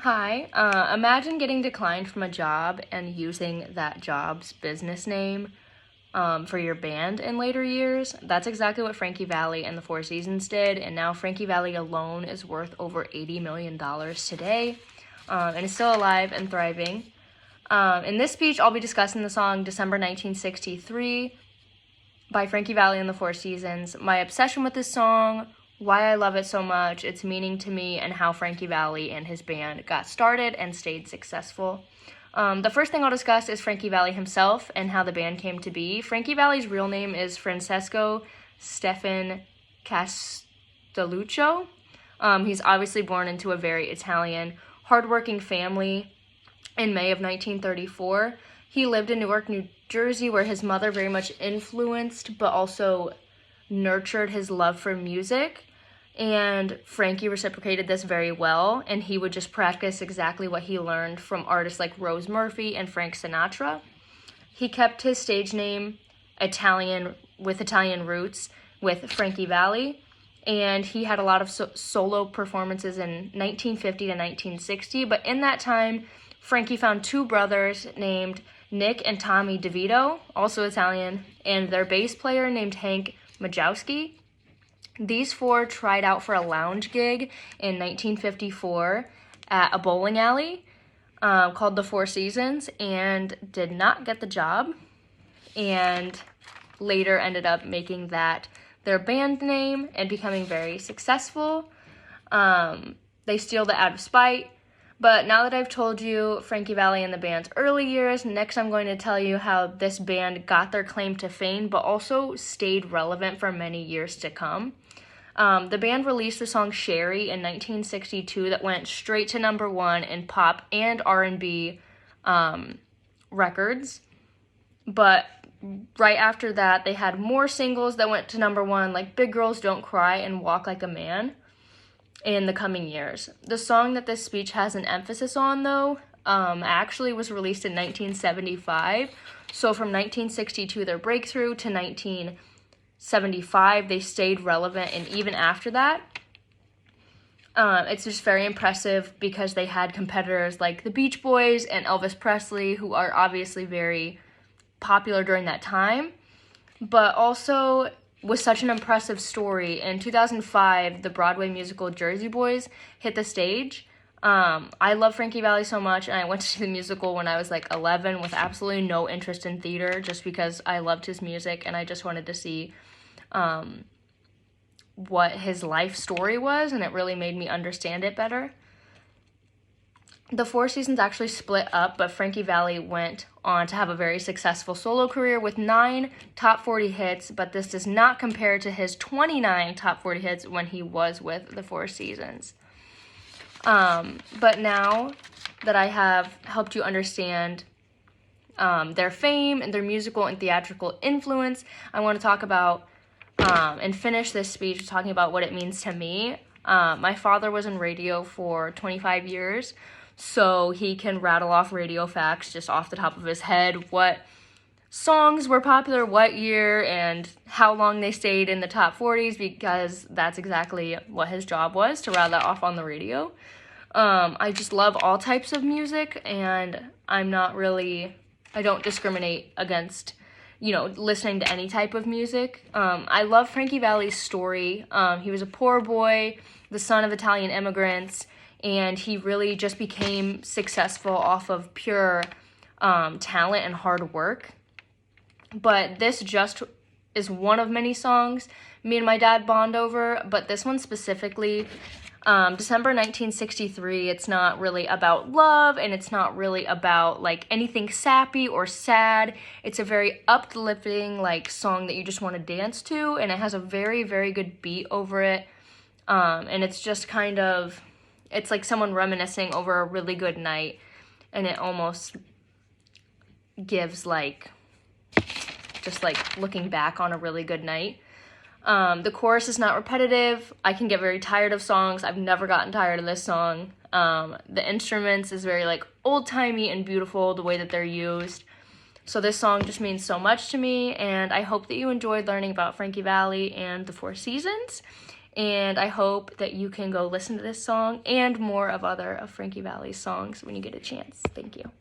Hi, imagine getting declined from a job and using that job's business name for your band in later years. That's exactly what Frankie Valli and the Four Seasons did, and now Frankie Valli alone is worth over $80 million today, and is still alive and thriving. In this speech, I'll be discussing the song December 1963 by Frankie Valli and the Four Seasons, my obsession with this song, why I love it so much, its meaning to me, and how Frankie Valli and his band got started and stayed successful. The first thing I'll discuss is Frankie Valli himself and how the band came to be. Frankie Valli's real name is Francesco Stefan Castelluccio. He's obviously born into a very Italian, hardworking family in May of 1934. He lived in Newark, New Jersey, where his mother very much influenced but also nurtured his love for music. And Frankie reciprocated this very well, and he would just practice exactly what he learned from artists like Rose Murphy and Frank Sinatra. He kept his stage name Italian roots with Frankie Valli, and he had a lot of solo performances in 1950 to 1960, but in that time, Frankie found two brothers named Nick and Tommy DeVito, also Italian, and their bass player named Hank Majowski. These four tried out for a lounge gig in 1954 at a bowling alley called the Four Seasons and did not get the job, and later ended up making that their band name and becoming very successful. They stealed it out of spite. But now that I've told you Frankie Valli and the band's early years, next I'm going to tell you how this band got their claim to fame, but also stayed relevant for many years to come. The band released the song Sherry in 1962 that went straight to number one in pop and R&B records. But right after that, they had more singles that went to number one, like Big Girls Don't Cry and Walk Like a Man, in the coming years. The song that this speech has an emphasis on, though, actually was released in 1975. So from 1962, their breakthrough, to 1975, they stayed relevant, and even after that, it's just very impressive because they had competitors like the Beach Boys and Elvis Presley, who are obviously very popular during that time, but also was such an impressive story. In 2005, the Broadway musical Jersey Boys hit the stage. I love Frankie Valli so much, and I went to see the musical when I was like 11 with absolutely no interest in theater, just because I loved his music and I just wanted to see what his life story was, and it really made me understand it better. The Four Seasons actually split up, but Frankie Valli went on to have a very successful solo career with 9 top 40 hits, but this does not compare to his 29 top 40 hits when he was with the Four Seasons. But now that I have helped you understand their fame and their musical and theatrical influence, I want to talk about and finish this speech talking about what it means to me. My father was in radio for 25 years, so he can rattle off radio facts just off the top of his head, what songs were popular what year and how long they stayed in the top 40s, because that's exactly what his job was, to rattle that off on the radio. I just love all types of music, and I don't discriminate against, listening to any type of music. I love Frankie Valli's story. He was a poor boy, the son of Italian immigrants, and he really just became successful off of pure talent and hard work. But this just is one of many songs me and my dad bond over, but this one specifically, December 1963, it's not really about love, and it's not really about like anything sappy or sad. It's a very uplifting song that you just want to dance to, and it has a very, very good beat over it. And it's just it's like someone reminiscing over a really good night, and it almost gives just looking back on a really good night. The chorus is not repetitive. I can get very tired of songs. I've never gotten tired of this song. The instruments is very old-timey and beautiful, the way that they're used. So this song just means so much to me, and I hope that you enjoyed learning about Frankie Valli and the Four Seasons. And I hope that you can go listen to this song and more of other of Frankie Valli's songs when you get a chance. Thank you.